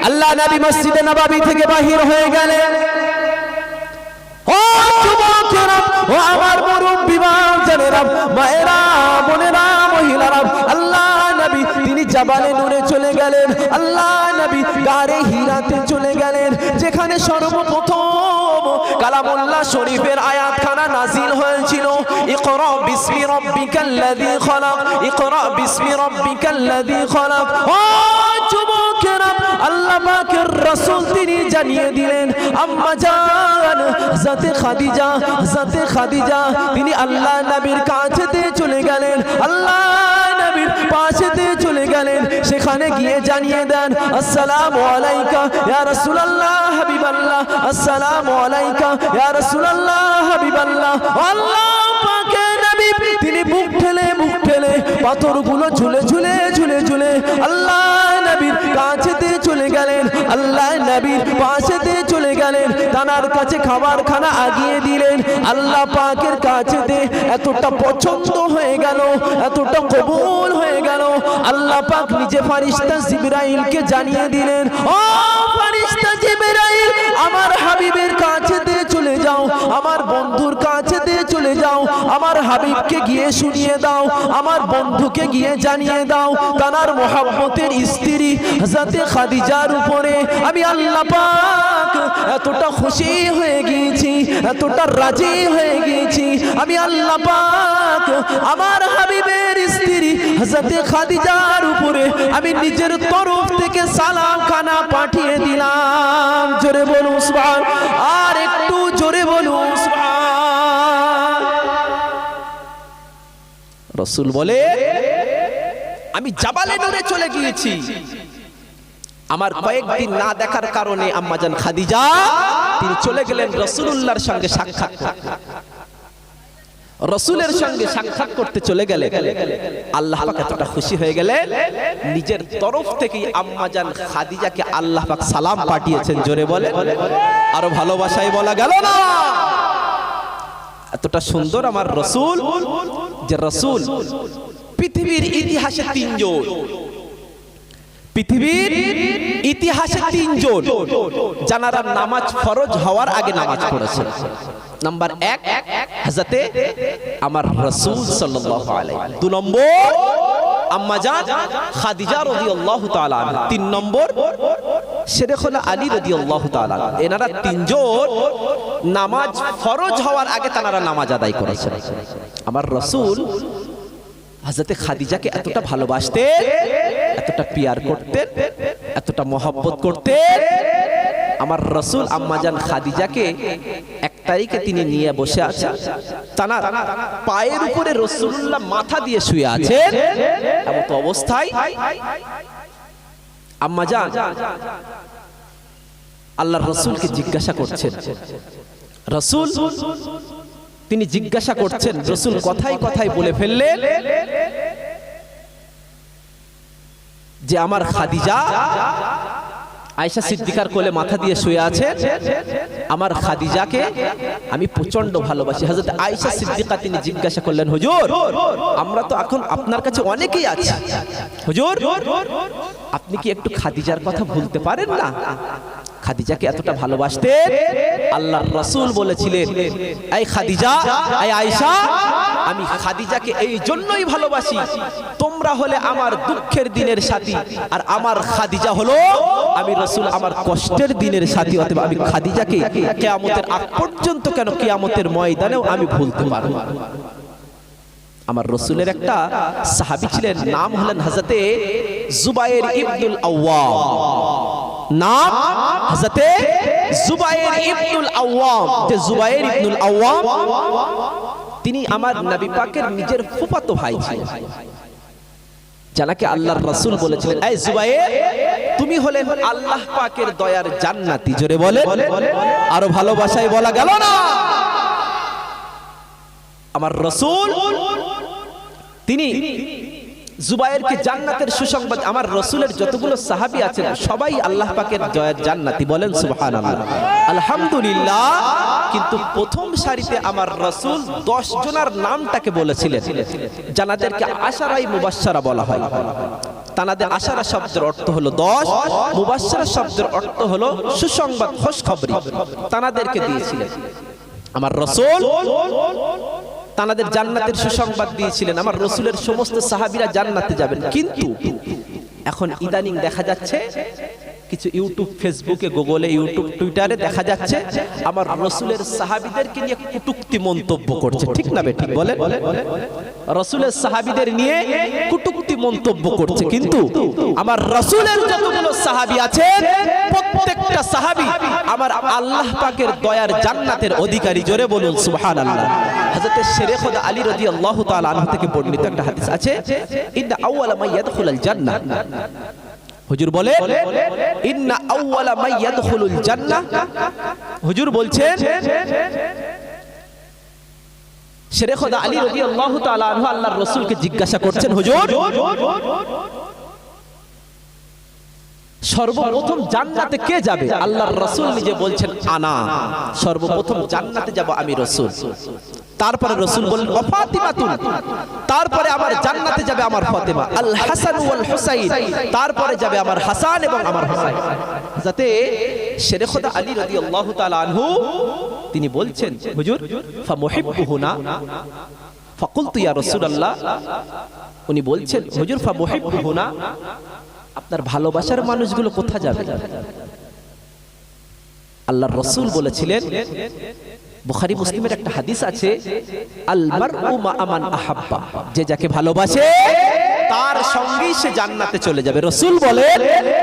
আল্লাহ নবী মসজিদে নববী থেকে বাহির হয়ে গেলেন। ও যুবকেরা, ও আমার মুরব্বি বাজানেরা, মায়েরা, বোনেরা, মহিলারা, আল্লাহ নবী তিনি জাবালে নূরে চলে গেলেন। আল্লাহ নবী গারে হীরাতে চলে গেলেন, যেখানে সর্বপ্রথম কালামুল্লাহ শরীফের আয়াতখানা নাজিল হয়েছিল। ইকরা বিসমি রাব্বিকাল্লাযী খলাক, ইকরা বিসমি রাব্বিকাল্লাযী খলাক। ও যুবকেরা, আল্লাহ পাকের রাসূল তিনি জানিয়ে দিলেন, আম্মা জান হযরতে খাদিজা, হযরতে খাদিজা তিনি আল্লাহ নবীর কাছেতে চলে গেলেন, আল্লাহ নবীর পাশেতে চলে গেলেন। সেখানে গিয়ে জানিয়ে দেন, আসসালামু আলাইকা ইয়া রাসূলুল্লাহ হাবিবাল্লাহ, আসসালামু আলাইকা ইয়া রাসূলুল্লাহ হাবিবাল্লাহ। আল্লাহ পাকের নবী তিনি বুক ঠেলে পাথরগুলো ঝুলে ঝুলে ঝুলে ঝুলে আল্লাহ নবীর কাছেতে চলে গেলেন, আল্লাহ নবীর পাশেতে চলে গেলেন, তানার কাছে খাবার খানা আগিয়ে দিলেন। আল্লাহ পাকের কাছেতে এতটা পছন্দ হয়ে গেল, এতটা কবুল হয়ে গেল, আল্লাহ পাক নিজে ফেরেশতা জিবরাইলকে জানিয়ে দিলেন, ও ফেরেশতা জিবরাইল, আমার হাবিবের কাছেতে চলে যাও, আমার বন্ধুর কাছেতে চলে যাও, আমার হাবিবকে গিয়ে শুনিয়ে দাও, আমার বন্ধুকে গিয়ে জানিয়ে দাও, তানার মোহাব্বতের স্ত্রী হযরতে খাদিজার উপরে আমি আল্লাহ পাক এতটা খুশি হয়ে গিয়েছি, এতটা রাজি হয়ে গিয়েছি, আমি আল্লাহ পাক আমার হাবিবের স্ত্রী হযরতে খাদিজার উপরে আমি নিজের তরফ থেকে সালাম খানা পাঠিয়ে দিলাম। জোরে বলুন সুবহান, আর একটু জোরে বলুন সুবহান। রাসূল বলে, আমি জাবালে নূরে চলে গিয়েছি, আমার কয়েকদিন না দেখার কারণে আম্মাজান খাদিজা তিনি চলে গেলেন রাসূলুল্লাহর সঙ্গে সাক্ষাৎ করতে। রাসূলের সঙ্গে সাক্ষাৎ করতে চলে গেলেন, আল্লাহ পাক এতটা খুশি হয়ে গেলেন, নিজের তরফ থেকেই আম্মাজান খাদিজাকে আল্লাহ পাক সালাম পাঠিয়েছেন। জোরে বলে, আরো ভালোবাসায় বলা গেল না। এতটা সুন্দর আমার রাসূল, যে রাসূল পৃথিবীর ইতিহাসে তিনজন, পৃথিবীর ইতিহাসে তিনজন যারা নামাজ ফরজ হওয়ার আগে নামাজ পড়েছেন। নাম্বার 1 হযরতে আমার রাসূল সাল্লাল্লাহু আলাইহি, 2 নম্বর আম্মাজান খাদিজা রাদিয়াল্লাহু তাআলা আনহা, 3 নম্বর শেরেখুনা আলী রাদিয়াল্লাহু তাআলা। এনারা তিনজন নামাজ ফরজ হওয়ার আগে তারা নামাজ আদায় করেছেন। আমার রাসূল হযরতে খাদিজাকে এতটা ভালোবাসতেন, এতটা পিয়ার করতেন, এতটা মহব্বত করতেন। আমার রাসূল আম্মাজান খাদিজাকে 1 তারিখে তিনি নিয়ে বসে আছেন, তানার পায়ের উপরে রাসূলুল্লাহ মাথা দিয়ে শুয়ে আছেন। এমন অবস্থায় আম্মাজান আল্লাহর রাসূলকে জিজ্ঞাসা করছেন, রাসূল তিনি জিজ্ঞাসা করছেন, রাসূল কথায় কথায় বলে ফেললেন যে আমার খাদিজা আয়েশা সিদ্দিকার কোলে মাথা দিয়ে শুয়ে আছে, আমার খাদিজাকে আমি প্রচন্ড ভালোবাসি। হযরত আয়েশা সিদ্দিকা তিনি জিজ্ঞাসা করলেন, হুজুর আমরা তো এখন আপনার কাছে অনেকেই আছি, হুজুর আপনি কি একটু খাদিজার কথা ভুলতে পারেন না? খাদিজাকে এতটা ভালোবাসতেন। আল্লাহর রাসূল বলেছিলেন, এই খাদিজা, এই আয়েশা, আমি খাদিজাকে এই জন্যই ভালোবাসি, তোমরা হলে আমার দুঃখের দিনের সাথী, আর আমার খাদিজা হলো আমি রাসূল আমার কষ্টের দিনের সাথী। অতএব আমি খাদিজাকে কিয়ামতের আগ পর্যন্ত কেন কিয়ামতের ময়দানেও আমি ভুলতে পারবো না। আমার রাসূলের একটা সাহাবী ছিলেন, নাম হলেন হযরতে জুবায়ের ইবনুল আওয়াম। নাম হযরতে জুবায়ের ইবনুল আওয়াম। যে জুবায়ের ইবনুল আওয়াম তিনি আমার নবী পাকের নিজের ফুফাতো ভাই ছিলেন, যাকে আল্লাহর রাসূল বলেছিলেন, এই জুবায়ের তুমি হলে আল্লাহ পাকের দয়ার জান্নাতি। জোরে বলে, আরো ভালোবাসায় বলা গেল না। আমার রাসূল তিনি জুবায়েরকে জান্নাতের সুসংবাদ, আমার রাসূলের যতগুলো সাহাবী আছেন সবাই আল্লাহ পাকের দয়ার জান্নাতি। বলেন সুবহানাল্লাহ, আলহামদুলিল্লাহ। কিন্তু প্রথম সারিতে আমার রাসূল 10 জনের নামটাকে বলেছিলেন, যাদেরকে আশারায়ে মুবাশশারা বলা হয়। তানাদের আশারা শব্দের অর্থ হলো 10, মুবাশশিরা শব্দের অর্থ হলো সুসংবাদ, খুশখবরি তানাদেরকে দিয়েছিলেন। আমার রাসূল তানাদের জান্নাতের সুসংবাদ দিয়েছিলেন। আমার রাসূলের সমস্ত সাহাবীরা জান্নাতে যাবেন। কিন্তু এখন ইদানিং দেখা যাচ্ছে কিছু ইউটিউব, ফেসবুকে, গুগলে, ইউটিউব, টুইটারে দেখা যাচ্ছে আমার রাসূলের সাহাবীদেরকে নিয়ে কটূক্তি মন্তব্য করছে। ঠিক না ঠিক বলেন? রাসূলের সাহাবীদের নিয়ে কটূক্তি মন্তব্য করছে। কিন্তু আমার রাসূলের যতগুলো সাহাবী আছে প্রত্যেকটা সাহাবী আমার আল্লাহ পাকের দয়ার জান্নাতের অধিকারী। জোরে বলুন সুবহানাল্লাহ। হযরত শেরে খোদা আলী রাদিয়াল্লাহু তাআলা আনহু থেকে বর্ণিত একটা হাদিস আছে, ইন্না আউয়ালা মান ইয়াদখুলুল জান্নাহ, হুজুর বলে ইন্না আউয়ালা মান ইয়াদখুলুল জান্নাহ, হুজুর বলছেন শেরে খোদা আলী রাদিয়াল্লাহু তাআলা আনহু আল্লাহর রাসূলকে জিজ্ঞাসা করছেন, হুজুর সর্বপ্রথম জান্নাতে কে যাবে? আল্লাহর রাসূল নিজে বলছেন আনা, সর্বপ্রথম জান্নাতে যাব আমি রাসূল। তারপরে রাসূল বললেন ওয়া ফাতিমাতুন, তারপরে আমার জান্নাতে যাবে আমার ফাতিমা, আল হাসান ওয়াল হুসাইন, তারপরে যাবে আমার হাসান এবং আমার হুসাইন। যাতে শেরে খোদা আলী রাদিয়াল্লাহু তাআলা আনহু তিনি বলছেন, হুজুর ফামুহিব্বুহুনা ফাকুলতু ইয়া রাসূলুল্লাহ, উনি বলছেন হুজুর ফামুহিব্বুহুনা, আপনার ভালোবাসার মানুষগুলো কোথায় যাবে? আল্লাহর রাসূল বলেছিলেন, বুখারী মুসলিমের একটা হাদিস আছে, আল মারউ মা আমান আহাব্বা, যে যাকে ভালোবাসে তার সঙ্গেই সে জান্নাতে চলে যাবে। রাসূল বলেন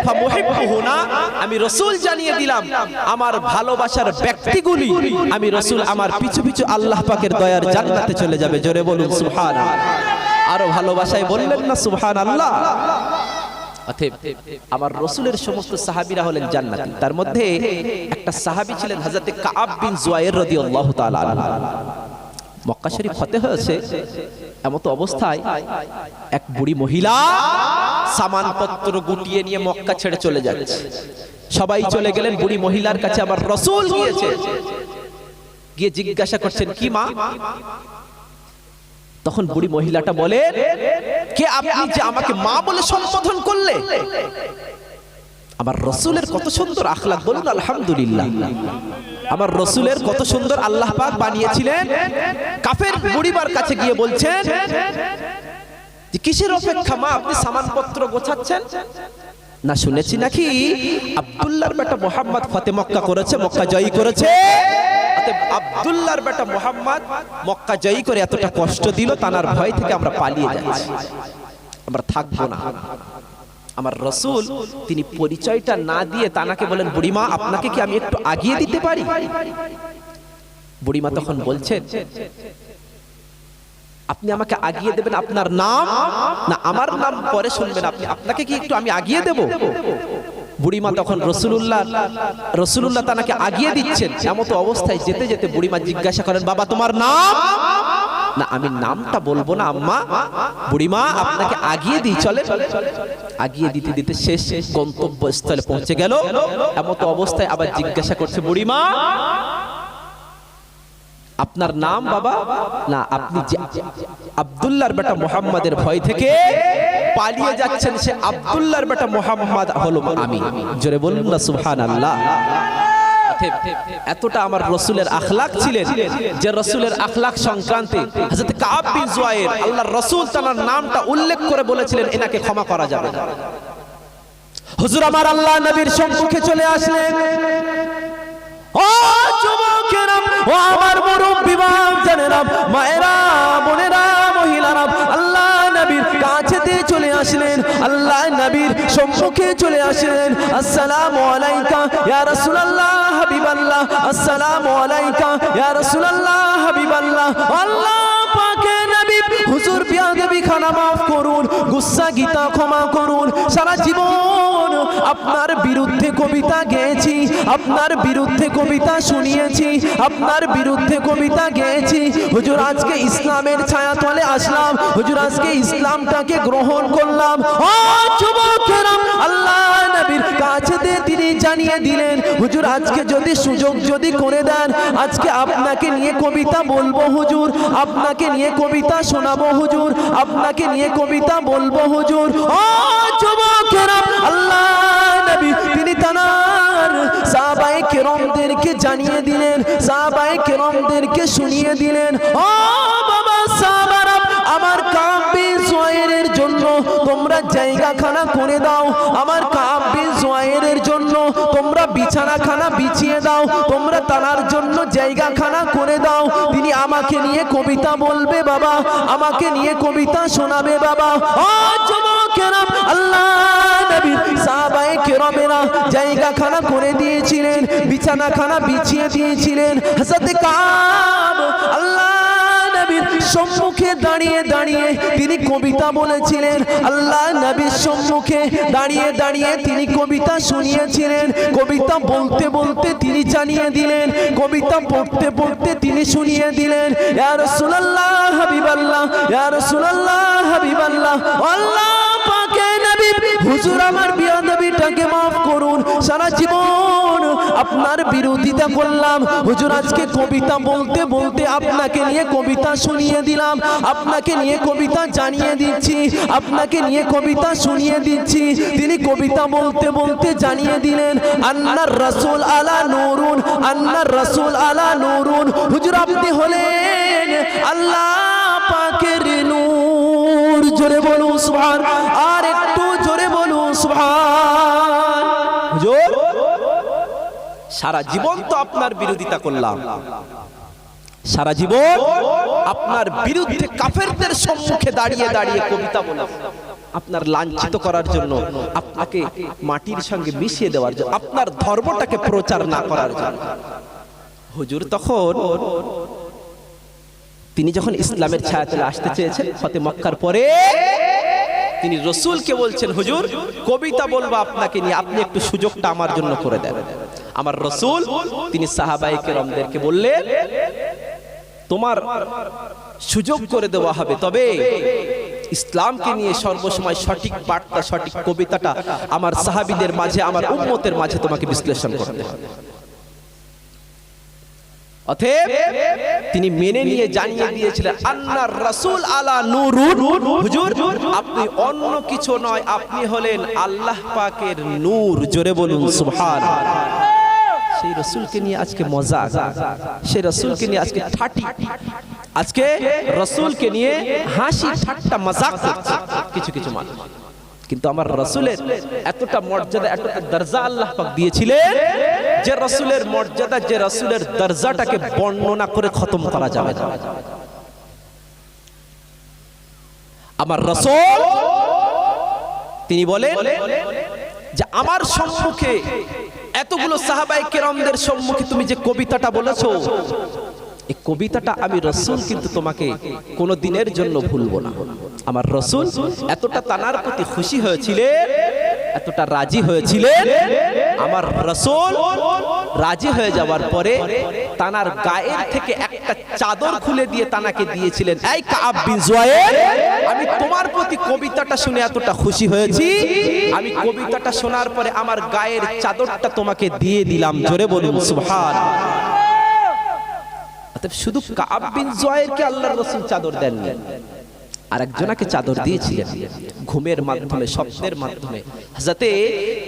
ফামুহিব্বুহুনা, আমি রাসূল জানিয়ে দিলাম আমার ভালোবাসার ব্যক্তিগুলি আমি রাসূল আমার পিছু পিছু আল্লাহ পাকের দয়ার জান্নাতে চলে যাবে। জোরে বলুন সুবহানাল্লাহ। আরো ভালোবাসায় বললেন না সুবহানাল্লাহ। অতএব আমার রাসূলের সমস্ত সাহাবীরা হলেন জান্নাতি। তার মধ্যে একটা সাহাবী ছিলেন হযরত কাআব বিন জুয়াইর রাদিয়াল্লাহু তাআলা আনহু। মক্কা শরীফ ফতেহ হয়েছে, এমত অবস্থায় এক বুড়ি মহিলা সামানপত্র গুটিয়ে নিয়ে মক্কা ছেড়ে চলে যাচ্ছে। সবাই চলে গেলেন, বুড়ি মহিলার কাছে আমার রাসূল গিয়েছে, গিয়ে জিজ্ঞাসা করছেন কি মা? তখন বুড়ি মহিলাটা বলে, কে আপনি যে আমাকে মা বলে সম্বোধন করলে? আমার রাসূলের কত সুন্দর আখলাক, বলুন আলহামদুলিল্লাহ। আমার রাসূলের কত সুন্দর আল্লাহ পাক বানিয়েছিলেন। কাফের বুড়িবার কাছে গিয়ে বলছেন যে কিসের অপেক্ষা মা, আপনি সামানপত্র গোছাচ্ছেন? না শুনেছি নাকি আব্দুল্লাহর বেটা মুহাম্মদ ফতে মক্কা করেছে, মক্কা জয়ী করেছে। আব্দুল্লাহর বেটা মুহাম্মদ মক্কা জয়ী করে এতটা কষ্ট দিল, তানার ভয় থেকে আমরা পালিয়ে যাচ্ছি, আমরা থাকবো না। আমার রাসূল তিনি পরিচয়টা না দিয়ে তানাকে বলেন, বুড়িমা আপনাকে কি আমি একটু আগিয়ে দিতে পারি? বুড়িমা তখন বলছেন, আপনি আমাকে আগিয়ে দেবেন আপনার নাম না আমার নাম পরে শুনবেন, আপনি আপনাকে কি একটু আমি আগিয়ে দেব? বুড়িমা তখন রাসূলুল্লাহ তানাকে আগিয়ে দিচ্ছেন। এমত অবস্থায় যেতে যেতে বুড়িমা জিজ্ঞাসা করেন, বাবা তোমার নাম? না আমি নামটা বলবো না আম্মা, বুড়িমা আপনাকে আগিয়ে দিই, চলে। আগিয়ে দিতে দিতে শেষ গন্তব্যস্থলে পৌঁছে গেল। এমত অবস্থায় আবার জিজ্ঞাসা করছে, বুড়িমা আপনার নাম বাবা? না আপনি আব্দুল্লাহর বেটা মুহাম্মাদের ভয় থেকে পালিয়ে যাচ্ছেন, সে আব্দুল্লাহর বেটা মুহাম্মদ হলো আমি। জোরে বলুন না সুবহানাল্লাহ। এতটা আমার রাসূলের আখলাক ছিলেন যে রাসূলের আখলাক সংক্রান্তে হযরত কাআব বিন জুয়াইর আল্লাহর রাসূল তার নামটা উল্লেখ করে বলেছিলেন এনাকে ক্ষমা করা যাবে না। হুজুর আমার আল্লাহ নবীর সম্মুখে চলে আসলেন। ও যুবকেরা, ও আমার মুরব্বি বাপজানেরা, মায়েরা, বোনেরা, মহিলারা, আল্লাহ নবীর কাছেতে চলে আসলেন, আল্লাহ নবীর সম্মুখে চলে আসলেন। আসসালামু আলাইকা ইয়া রাসূলুল্লাহ হাবিবাল্লাহ, আসসালামু আলাইকা ইয়া রাসূলুল্লাহ হাবিবাল্লাহ। আল্লাহ পাকে নবী হুজুর বিয়াদবি খানা মাফ করুন, গুসা গীতা ক্ষমা করুন। সারা জীবন আপনার বিরুদ্ধে কবিতা গেয়েছি, আপনার বিরুদ্ধে কবিতা শুনিয়েছি, আপনার বিরুদ্ধে কবিতা গেয়েছি। হুজুর আজকে ইসলামের ছায়াতলে আসলাম, হুজুর আজকে ইসলামটাকে গ্রহণ করলাম। ও যুবকেরা, আল্লাহ নবীর কাছে তিনি জানিয়ে দিলেন, হুজুর আজকে যদি সুযোগ যদি করে দেন, আজকে আপনাকে নিয়ে কবিতা বলবো হুজুর, আপনাকে নিয়ে কবিতা শোনাবো হুজুর, আপনাকে নিয়ে কবিতা বলবো হুজুর। ও আল্লাহ নবী তিনি তানার সাহাবায়ে কেরামদেরকে জানিয়ে দিলেন, সাহাবায়ে কেরামদেরকে শুনিয়ে দিলেন, ও বাবা সাহাবারা, আমার কাব বিন জুয়াইরের জন্য তোমরা জায়গাখানা করে দাও, আমার কাব বিন জুয়াইরের জন্য তোমরা বিছানাখানা বিছিয়ে দাও, তোমরা তানার জন্য জায়গাখানা করে দাও, তিনি আমাকে নিয়ে কবিতা বলবে বাবা, আমাকে নিয়ে কবিতা শোনাবে বাবা। ও যুবকেরা, আল্লাহ নবীর সাহাবায়ে কেরামেরা জায়গাখানা করে দিয়েছিলেন, বিছানাখানা বিছিয়ে দিয়েছিলেন। হযরত কাব আল্লাহ নবীর সম্মুখে দাঁড়িয়ে দাঁড়িয়ে তিনি কবিতা বলেছিলেন, আল্লাহ নবীর সম্মুখে দাঁড়িয়ে দাঁড়িয়ে তিনি কবিতা শুনিয়েছিলেন। কবিতা বলতে বলতে তিনি জানিয়ে দিলেন, কবিতা পড়তে পড়তে তিনি শুনিয়ে দিলেন, ইয়া রাসূলুল্লাহ হাবিবাল্লাহ, ইয়া রাসূলুল্লাহ হাবিবাল্লাহ, আল্লাহ পাকের নবী হুজুর আমার বিয়াদবিটাকে maaf করুন, সারা জীবন আপনার বিরোধিতা করলাম হুজুর, আজকে কবিতা বলতে বলতে আপনাকে নিয়ে কবিতা শুনিয়ে দিলাম, আপনাকে নিয়ে কবিতা জানিয়ে দিচ্ছি, আপনাকে নিয়ে কবিতা শুনিয়ে দিচ্ছি। তিনি কবিতা বলতে বলতে জানিয়ে দিলেন, আন্নার রাসূল আলা নূরুন, আন্নার রাসূল আলা নূরুন, হুজুর আপনি হলেন আল্লাহ পাকের নূর। জোরে বলুন সুবহান, আর একটু জোরে বলুন সুবহান। হুজুর সারা জীবন তো আপনার বিরোধিতা করলাম, সারা জীবন আপনার বিরুদ্ধে কাফেরদের সম্মুখে দাঁড়িয়ে দাঁড়িয়ে কবিতা বলা, আপনার লাঞ্ছিত করার জন্য, আপনাকে মাটির সঙ্গে মিশিয়ে দেওয়ার জন্য, আপনার ধর্মটাকে প্রচার না করার জন্য। হুজুর তখন তিনি যখন ইসলামের ছায়াতলে আসতে চেয়েছেন ফতে মক্কার পরে, তিনি রাসূলকে বলছেন, হুজুর কবিতা বলবো আপনাকে নিয়ে, আপনি একটু সুযোগটা আমার জন্য করে দেন। আমার রাসূল তিনি সাহাবায়ে কেরামদেরকে বললেন, তোমার সুযোগ করে দেওয়া হবে, তবে ইসলামকে নিয়ে সর্বসময় সঠিক বার্তা, সঠিক কবিতাটা আমার সাহাবীদের মাঝে, আমার উম্মতের মাঝে তোমাকে বিশ্লেষণ করতে হবে। অতএব তিনি মেনে নিয়ে জানিয়ে দিয়েছিলেন, আন্নার রাসূল আলা নূরুন, হুজুর আপনি অন্য কিছু নয়, আপনি হলেন আল্লাহ পাকের নূর। জোরে বলুন সুবহানাল্লাহ। সেই রাসূলকে নিয়ে আজকে মজাক, সেই রাসূলকে নিয়ে আজকে ঠাটি, আজকে রাসূলকে নিয়ে হাসি ঠাট্টা মজাক করছে কিছু কিছু মানুষ। কিন্তু আমার রাসূলের এতটা মর্যাদা, এতটা দরজা আল্লাহ পাক দিয়েছিলেন যে রাসূলের মর্যাদা, যে রাসূলের দরজাটাকে বর্ণনা করে খতম করা যাবে না। আমার রাসূল তিনি বলেন যে আমার সম্মুখে, এতগুলো সাহাবায়ে কেরামদের সম্মুখে তুমি যে কবিতাটা বলেছো, এই কবিতাটা আমি রাসূল কিন্তু তোমাকে কোনো দিনের জন্য ভুলবো না। আমার রাসূল এতটা তানার প্রতি খুশি হয়েছিলেন, এতটা রাজি হয়েছিলেন, আমার রাসূল রাজি হয়ে যাওয়ার পরে তানার গায়ের থেকে একটা চাদর খুলে দিয়ে তানাকে দিয়েছিলেন, এই কাব বিন জুয়াইর, আমি তোমার প্রতি কবিতাটা শুনে এতটা খুশি হয়েছি, আমি কবিতাটা শোনার পরে আমার গায়ের চাদরটা তোমাকে দিয়ে দিলাম। জোরে বলুন সুবহানাল্লাহ। শুধু কাব বিন জুয়াইরকে আল্লাহর রাসূল চাদর দেননি, আরেকজনকে চাদর দিয়েছিলেন ঘুমের মাধ্যমে, স্বপ্নের মাধ্যমে। হযরতে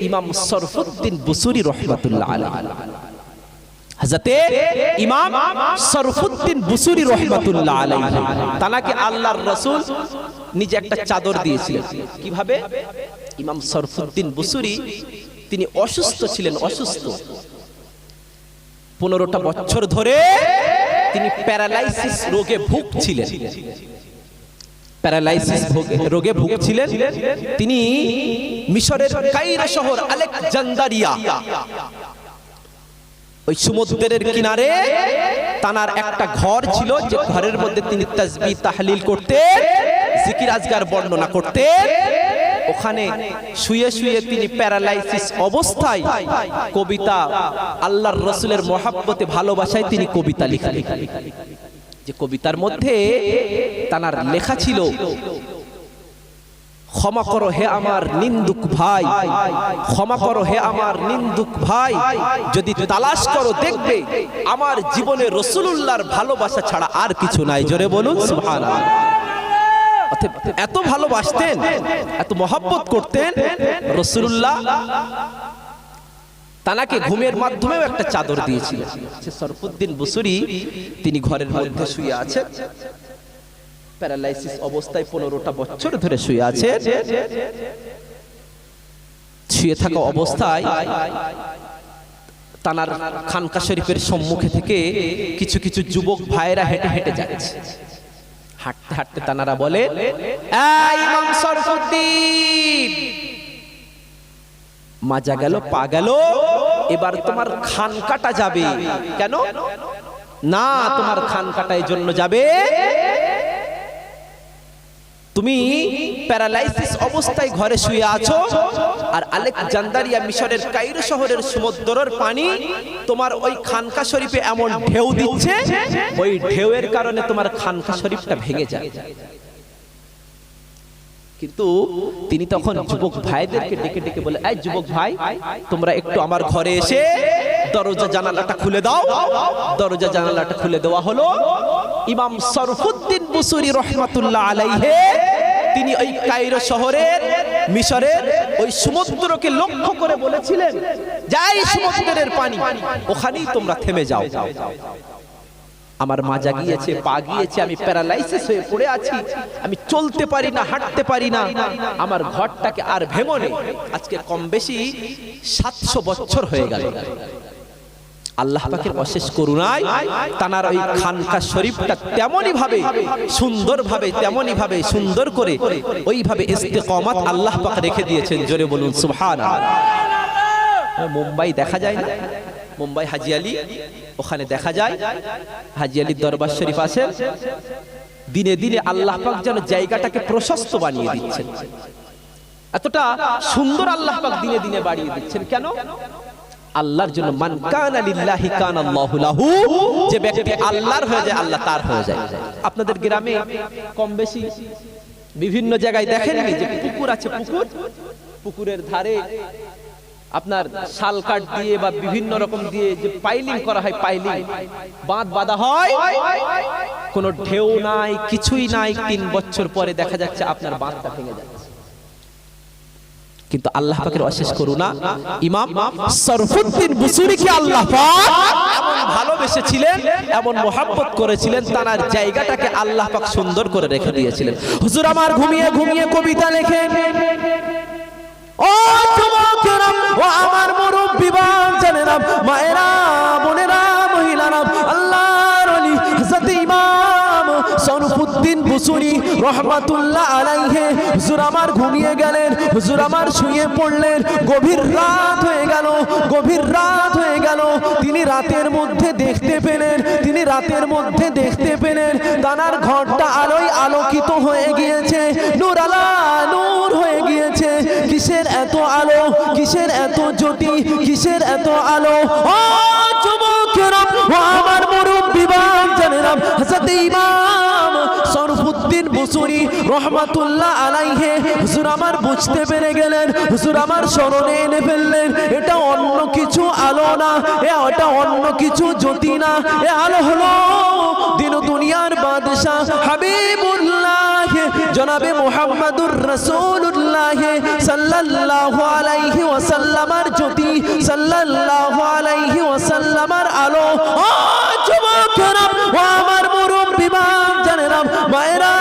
ইমাম শরফুদ্দীন বুসুরি রাহমাতুল্লাহ আলাইহি, হযরতে ইমাম শরফুদ্দীন বুসুরি রাহমাতুল্লাহ আলাইহি, তানাকে আল্লাহর রাসূল নিজে একটা চাদর দিয়েছিলেন। কিভাবে? ইমাম শরফুদ্দীন বুসুরি তিনি অসুস্থ ছিলেন, অসুস্থ 15টা বছর ধরে তিনি প্যারালাইসিস রোগে ভুগছিলেন, প্যারালাইসিস রোগে ভুগছিলেন। তিনি মিশরের কায়রো শহর আলেকজান্দ্রিয়া, ওই সমুদ্রের কিনারে তানার একটা ঘর ছিল, যে ঘরের মধ্যে তিনি তাসবিহ তাহলিল করতেন, জিকির আজকার বর্ণনা করতেন। ওখানে শুয়ে শুয়ে তিনি প্যারালাইসিস অবস্থায় কবিতা, আল্লাহর রাসূলের মহব্বতে, ভালোবাসায় তিনি কবিতা লিখলেন। যে কবিতার মধ্যে তানার লেখা ছিল, ক্ষমা করো হে আমার নিন্দুক ভাই, ক্ষমা করো হে আমার নিন্দুক ভাই, যদি তালাশ করো দেখবে আমার জীবনে রাসূলুল্লাহর ভালোবাসা ছাড়া আর কিছু নাই। জোরে বলুন সুবহানাল্লাহ। এত ভালোবাসতেন, এত মহব্বত করতেন রাসূলুল্লাহ, তানাকে ঘুমের মাধ্যমেও একটা চাদর দিয়েছিলেন। শরফুদ্দিন বুসরি তিনি ঘরের মধ্যে শুয়ে আছেন, প্যারালাইসিস অবস্থায় 15টা বছর ধরে শুয়ে আছেন। শুয়ে থাকা অবস্থায় তানার খানকা শরীফের সম্মুখে থেকে কিছু কিছু যুবক ভাইরা হেঁটে হেঁটে যাচ্ছে। হাঁটতে হাঁটতে তানারা বলে, এই ইমাম শরফুদ্দিন, মাজা গেল পা গেল, এবার তোমার খানকাটা যাবে। কেন? না, তোমার খানকাটা এই জন্য যাবে, তুমি প্যারালাইসিস অবস্থায় ঘরে শুয়ে আছো, আর আলেকজান্দ্রিয়া মিশরের কায়রো শহরের সমুদ্রের পানি তোমার ওই খানকা শরীফে এমন ঢেউ দিচ্ছে, ওই ঢেউয়ের কারণে তোমার খানকা শরীফটা ভেঙে যায়। কিন্তু তিনি তখন যুবক ভাইদেরকে ডেকে ডেকে বলে, এই যুবক ভাই, তোমরা একটু আমার ঘরে এসে দরজা জানালাটা খুলে দাও। দরজা জানালাটা খুলে দেওয়া হলো। ইমাম শরফুদ্দিন বুসরি রহমাতুল্লাহ আলাইহি তিনি ওই কায়রো শহরের মিশরের ওই সমুদ্রকে লক্ষ্য করে বলেছিলেন, যাই সমুদ্রের পানি, ওখানেই তোমরা থেমে যাও। আমার মাজা গিয়েছে, পা গিয়েছে, আমি প্যারালাইসিস হয়ে পড়ে আছি, আমি চলতে পারি না, হাঁটতে পারি না, আমার ঘরটাকে আর ভেঙো নেই। আজকে কম বেশি 700 বছর হয়ে গেল। আল্লাহ পাকের অশেষ করুণায় তানার ওই খানকা শরীফটা তেমনি ভাবে সুন্দর ভাবে, তেমনি ভাবে সুন্দর করে ওইভাবে ইস্তেকামত আল্লাহ পাক রেখে দিয়েছেন। জোরে বলুন সুবহানাল্লাহ। মুম্বাই দেখা যায় না, মুম্বাই হাজি আলী, ওখানে দেখা যায় হাজি আলীর দরবার শরীফ আছে। দিনে দিনে আল্লাহ পাক যেন জায়গাটাকে প্রশস্ত বানিয়ে দিচ্ছেন, এতটা সুন্দর আল্লাহ পাক দিনে দিনে বাড়িয়ে দিচ্ছেন। কেন? আল্লাহর জন্য। মান কানা লিল্লাহি কানা আল্লাহু লাহু, যে ব্যক্তি আল্লাহর হয়ে যায় আল্লাহ তার হয়ে যায়। আপনাদের গ্রামে কম বেশি বিভিন্ন জায়গায় দেখেননি যে পুকুর আছে, পুকুরের ধারে আপনার শাল কাঠ দিয়ে বা বিভিন্ন রকম দিয়ে যে পাইলিং করা হয়, পাইলিং বাঁধ বাঁধা হয়, কোনো ঢেউ নাই, কিছুই নাই, 3 বছর পরে দেখা যাচ্ছে আপনার বাঁধটা ভেঙে যাচ্ছে। কিন্তু আল্লাহ পাকের অশেষ করুণা, ইমাম শরফুদ্দিন বুসরিকে আল্লাহ পাক এমন ভালোবেসেছিলেন, এমন মোহাব্বত করেছিলেন, তার জায়গাটাকে আল্লাহ পাক সুন্দর করে রেখে দিয়েছিলেন। হুজুর আমার ঘুমিয়ে ঘুমিয়ে কবিতা লেখেন, ও যুবকেরা, ও আমার মুরব্বি বাজানেরা, মায়েরা, বোনেরা, মহিলারা, আল্লাহর ওলি হযরত ইমাম শরফুদ্দিন বুসরি রহমাতুল্লাহ আলাইহি হুজুর আমার ঘুমিয়ে গেলেন, হুজুর আমার শুয়ে পড়লেন। গভীর রাত হয়ে গেল, গভীর রাত হয়ে গেল। তিনি রাতের মধ্যে দেখতে পেলেন, তিনি রাতের মধ্যে দেখতে পেলেন তানার ঘরটা আলোয় আলোকিত হয়ে গিয়েছে, নূর আলা নূর হয়ে গিয়েছে। কিসের এত আলো, কিসের এত জ্যোতি, কিসের এত আলো? ও যুবকেরা, ও আমার মুরব্বি বাজানেরা, হযরত ইমাম শরফুদ্দিন বুসরি রহমাতুল্লাহ আলাইহি হুজুর আমার বুঝতে পেরে গেলেন, হুজুর আমার স্মরণে এনে ফেললেন, এটা অন্য কিছু আলো না, এটা অন্য কিছু জ্যোতি না, এ আলো হলো দিন দুনিয়ার বাদশা হাবিবুল্লাহ জনাবে মুহাম্মাদুর রাসূলুল্লাহ সাল্লাল্লাহু আলাইহি ওয়াসাল্লামের জ্যোতি, সাল্লাল্লাহু আলাইহি ওয়াসাল্লামের আলো। ও যুবকেরা, ও আমার মুরব্বি বাজানেরা, মায়েরা,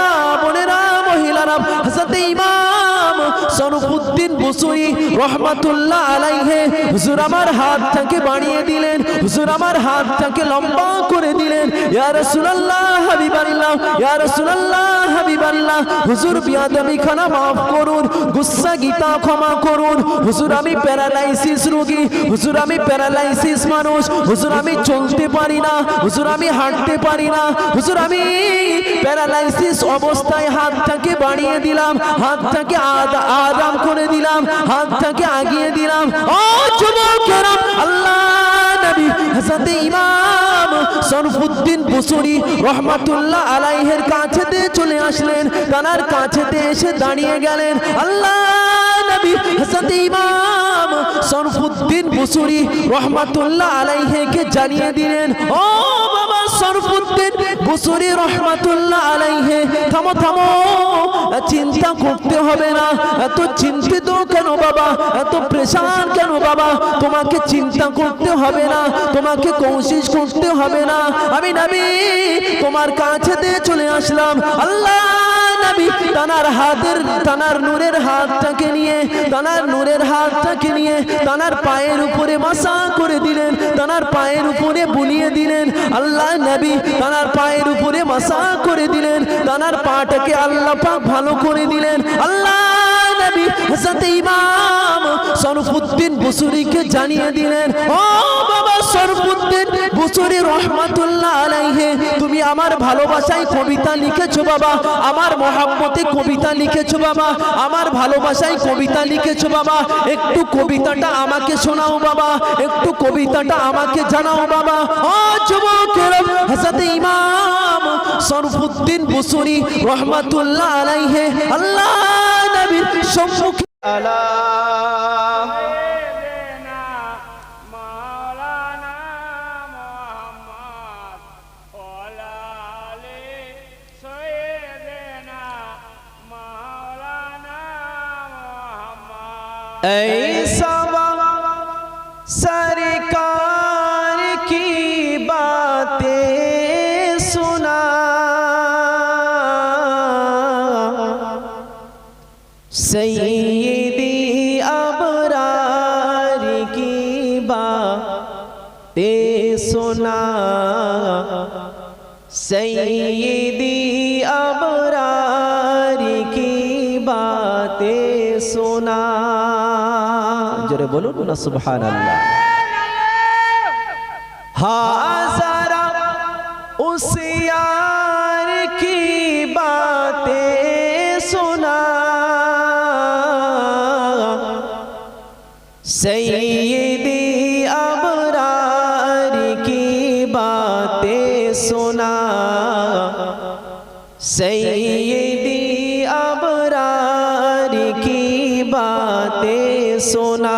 বোনেরা, মহিলারা, হযরত ইমাম শরফুদ্দিন বুসরি রহমাতুল্লাহ আলাইহি হুজুর আমার হাতটাকে বাড়িয়ে দিলেন, হুজুর আমার হাতটাকে লম্বা করে দিলেন। ইয়া রাসূলুল্লাহ হাবিবাল্লাহ, ইয়া রাসূলুল্লাহ হাবিবাল্লাহ, হুজুর বিয়াদবি খানা maaf করুন, গুসা গীতা ক্ষমা করুন। হুজুর আমি প্যারালাইসিস রোগী, হুজুর আমি প্যারালাইসিস মানুষ, হুজুর আমি চলতে পারি না, হুজুর আমি হাঁটতে পারি না, হুজুর আমি প্যারালাইসিস অবস্থায় হাতটাকে বাড়িয়ে দিলাম, হাতটাকে আরাম করে দিলাম, হাতটাকে আগিয়ে দিলাম। ও যুবকেরা, আল্লাহ নবী হযরত ইমাম শরফুদ্দিন বুসরি রহমাতুল্লাহ আলাইহির কাছেতে চলে আসলেন, তার কাছেতে এসে দাঁড়িয়ে গেলেন। আল্লাহ নবী হযরত ইমাম শরফুদ্দীন বুসরি রহমাতুল্লাহ আলাইহিকে জানিয়ে দিলেন, ও বাবা শরফুদ্দীন বুসরি রহমাতুল্লাহ আলাইহি, থামো থামো, চিন্তা করতে হবে না। এত চিন্তিত কেন বাবা, এত প্রেশান কেন বাবা? তোমাকে চিন্তা করতে হবে না, তোমাকে কোশিশ করতে হবে না। আমি নবী তোমার কাছে দিয়ে চলে আসলাম। আল্লাহ নবী তানার নূরের হাতটাকে নিয়ে তানার পায়ের উপরে মাসা করে দিলেন, তানার পায়ের উপরে বুলিয়ে দিলেন। আল্লাহ নবী তানার পায়ের উপরে মাসা করে দিলেন, তানার পাটাকে আল্লাহ পাক ভালো করে দিলেন। আল্লাহ নবী হযরত ইমাম শরফুদ্দীন বুসরিকে জানিয়ে দিলেন, ও বাবা শরফুদ্দীন বুসরি রহমাতুল্লাহ আলাইহি, তুমি আমার ভালোবাসায় কবিতা লিখেছো বাবা, আমার মহব্বতে কবিতা লিখেছো বাবা, আমার ভালোবাসায় কবিতা লিখেছো বাবা। একটু কবিতাটা আমাকে শোনাও বাবা, একটু কবিতাটা আমাকে জানাও বাবা। ও যুবকেরা, হযরত ইমাম শরফুদ্দীন বুসরি রহমাতুল্লাহ আলাইহি আল্লাহ নবীর সম্মুখে ऐसा सरकार की बातें सुना, सैयदी अबरार की बातें सुना, सैयदी अबरार की बातें सुना। जरे बोलो ना सुभानअल्लाह। हाज़रा उस यार की बातें सुना, सैयदी अबरार की बातें सुना, सैयदी अबरार की बातें सुना।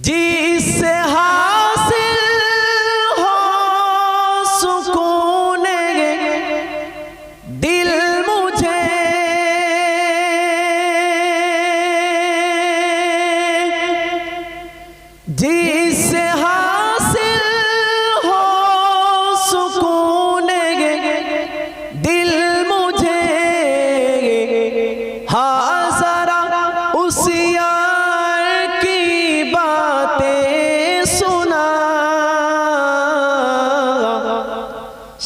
जिससे हासिल हो सुकून दिल मुझे, जिससे हासिल हो सुकून दिल मुझे, हाज़रा उस यार की बातें सुना,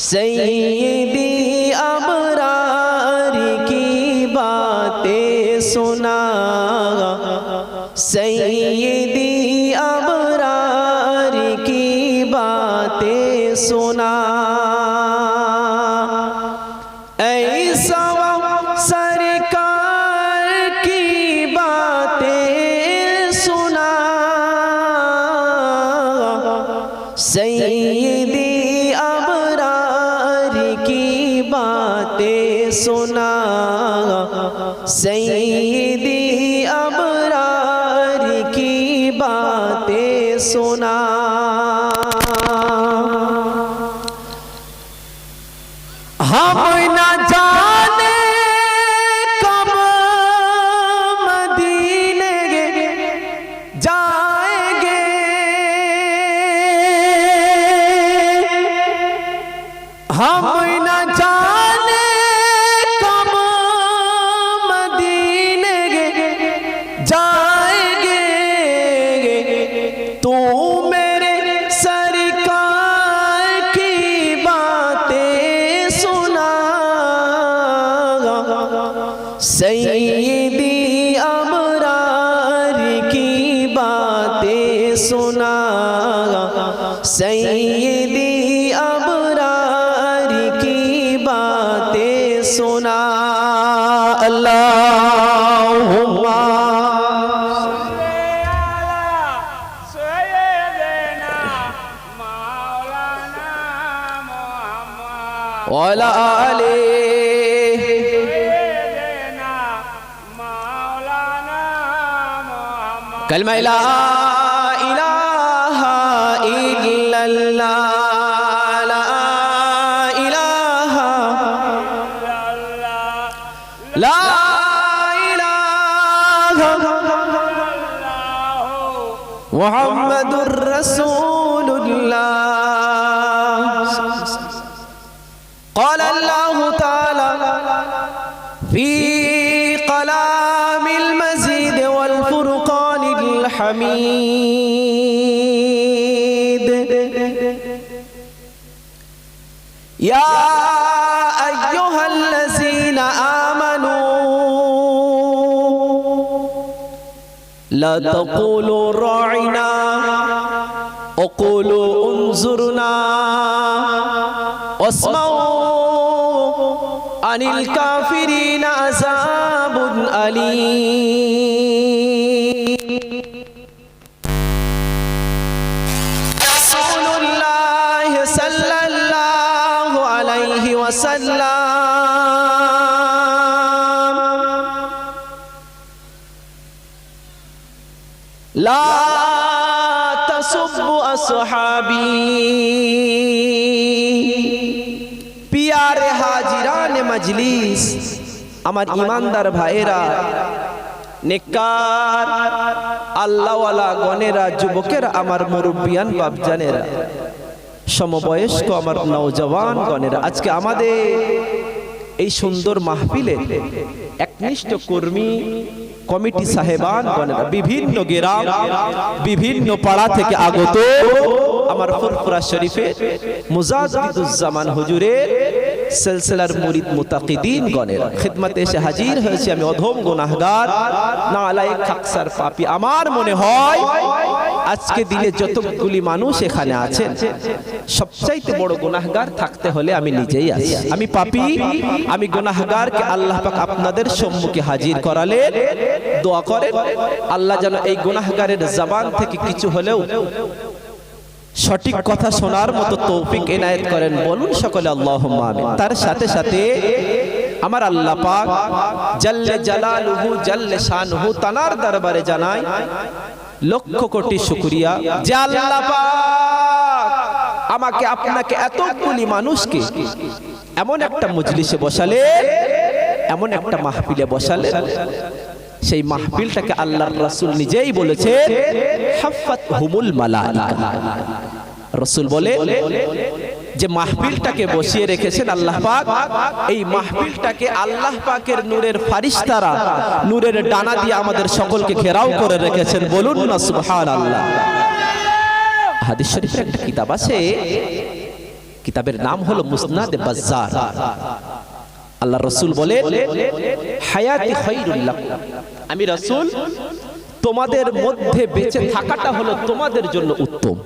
सैयदी अबरार की बातें सुना, सैयदी अबरार की बातें सुना। ऐसा सरकार की बातें सुना, सैयदी अबरार की बातें सुना, सैयदी अबरार की बातें सुना। हम ना जाने कब मदीने जाएंगे, हम ना जाने कब मदीने जाएंगे, तू मेरे सरकार की बातें सुना, सैयदी अबरार की बातें सुना, सैयदी अबरार की बातें सुना। अल्लाहुम्मा वाला आले কালিমা লা ইলাহা ইল্লাল্লাহ, লা ইলাহা লা ইলাহা মুহাম্মাদুর রাসূলুল্লাহ। قال الله تعالى في كلام المزيد والفرقان الحميد يا أيها الذين آمنوا لا تقولوا راعنا وقولوا انظرنا واسمعوا عن الكافرين عذاب أليم. رسول الله صلى الله عليه وسلم لا تسبوا أصحابي. পিয়ারে হাজিরানে মজলিস, আমার ইমানদার ভাইয়েরা, নেককার আল্লাহওয়ালা গণেরা, যুবকেরা, আমার মুরব্বিয়ান বাপজানেরা, সমবয়স্ক আমার নওজওয়ান গণেরা, আজকে আমাদের এই সুন্দর মাহফিলে একনিষ্ঠ কর্মী কমিটি সাহেবান গণেরা, বিভিন্ন গ্রাম বিভিন্ন পাড়া থেকে আগত আমার ফুরফুরা শরীফে মুজাদ্দিদুজ্জামান হুজুরের সিলসিলার মুরিদ মুতাকিদিন গণের খিদমতে এসে হাজির হয়েছে। আমি অধম গুনাহগার, নালায়েক, খাকসার, পাপী। আমার মনে হয় আজকে দিলে যতগুলি মানুষ এখানে আছেন, সবচাইতে বড় গুনাহগার থাকতে হলে আমি নিজেই আছি। আমি পাপী, আমি গুনাহগারকে আল্লাহ পাক আপনাদের সম্মুখে হাজির করালেন। দোয়া করেন আল্লাহ যেন এই গুনাহগারের জবান থেকে কিছু হলেও সঠিক কথা শোনার মতো তৌফিক এনায়েত করেন। বলুন সকলে আল্লাহুম্মা আমিন। তার সাথে সাথে আমার আল্লাহ পাক জাল্লে জালালুহু জাল্লে শানুহু তানার দরবারে জানাই লক্ষ কোটি শুকরিয়া যে আল্লাহ পাক আমাকে আপনাকে এতগুলি মানুষকে এমন একটা মজলিসে বসালেন, এমন একটা মাহফিলে বসালেন, সেই মাহফিলটাকে আল্লাহর রাসূল নিজেই বলেছেন হাফাতহুমুল মালাইকা। রাসূল বলে যে মাহফিলটাকে বসিয়ে রেখেছেন আল্লাহ পাক, এই মাহফিলটাকে আল্লাহ পাকের নূরের ফারিস্তারা নূরের ডানা দিয়ে আমাদের সকলকে ঘেরাও করে রেখেছেন। বলুন না সুবহানাল্লাহ। হাদিস শরীফের একটা কিতাব আছে, কিতাবের নাম হলো মুসনাদে বাজ্জার। আল্লাহ রাসূল বলে হায়াতি খায়রুল লাকুম, আমি রাসূল তোমাদের মধ্যে বেঁচে থাকাটা হলো তোমাদের জন্য উত্তম।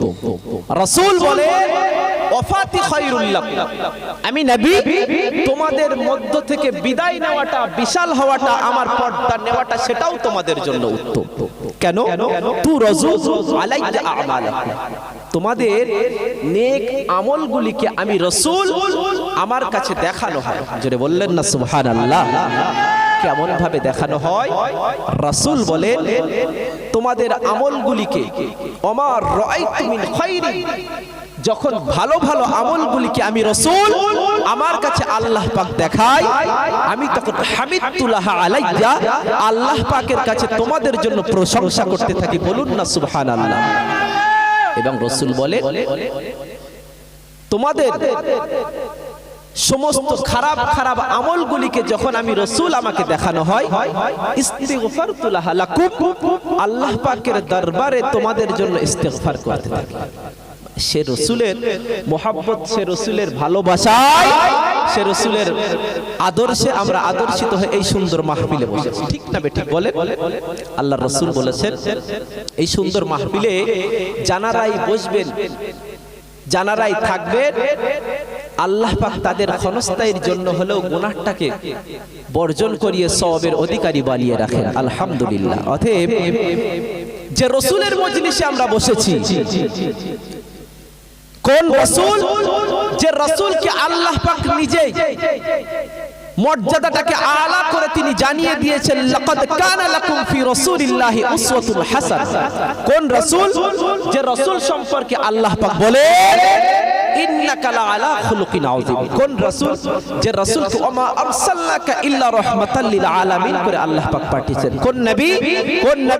রাসূল বলে ওয়াফাতি খায়রুল লাকুম, আমি নবী তোমাদের মধ্য থেকে বিদায় নেওয়াটা, বিশাল হওয়াটা, আমার পর্দা নেওয়াটা, সেটাও তোমাদের জন্য উত্তম। কেন? তু রাজু আলাইয়া আমালাকুম, তোমাদের নেক আমলগুলিকে আমি রাসূল আমার কাছে দেখানো হয়। জোরে বললেন না সুবহানাল্লাহ। কেমন ভাবে দেখানো হয়? রাসূল বলেন তোমাদের আমলগুলিকে ওমার রাআইতু মিন খায়রি, যখন ভালো ভালো আমলগুলিকে আমি রাসূল আমার কাছে আল্লাহ পাক দেখাই, আমি তখন হামিদতুল্লাহ আলাইয়া, আল্লাহ পাকের কাছে তোমাদের জন্য প্রশংসা করতে থাকি। বলুন না সুবহানাল্লাহ। এবং রাসূল বলে তোমাদের সমস্ত খারাপ খারাপ আমলগুলিকে যখন আমি রাসূল আমাকে দেখানো হয়, ইস্তিগফারতু লাকুম, আল্লাহ পাকের দরবারে তোমাদের জন্য ইস্তিগফার করতে থাকি। সে রাসূলের মোহাব্বত, সে রাসূলের ভালোবাসায়, সে রাসূলের আদর্শে আমরা আদর্শিত হয়ে এই সুন্দর মাহফিলে বসেছি। ঠিক না বেঠিক বলেন? আল্লাহর রাসূল বলেছেন এই সুন্দর মাহফিলে জানারাই বসবেন, জানারাই থাকবেন, আল্লাহ পাক তাদের ক্ষণস্থায়ীর জন্য হলেও গুনাহটাকে বর্জন করিয়ে সওয়াবের অধিকারী বানিয়ে রাখেন। আলহামদুলিল্লাহ। অতএব যে রাসূলের মজলিসে আমরা বসেছি, কোন রাসূল? যে রাসূলকে আল্লাহ পাক নিজেই মর্যাদাটাকে আলা করে তিনি জানিয়ে দিয়েছেন, লাকাদ কানা লাকুম ফি রাসূলিল্লাহি উসওয়াতুন হাসানাহ। কোন রাসূল? যে রাসূল সম্পর্কে আল্লাহ পাক বলেন ইন্নাকা লাআলা খুলুকিন আযীম। কোন রাসূল? যে রাসূলকে ওমা আরসালনাকা ইল্লা রাহমাতাল লিল আলামিন করে আল্লাহ পাক পাঠিয়েছেন। কোন নবী? কোন নবী?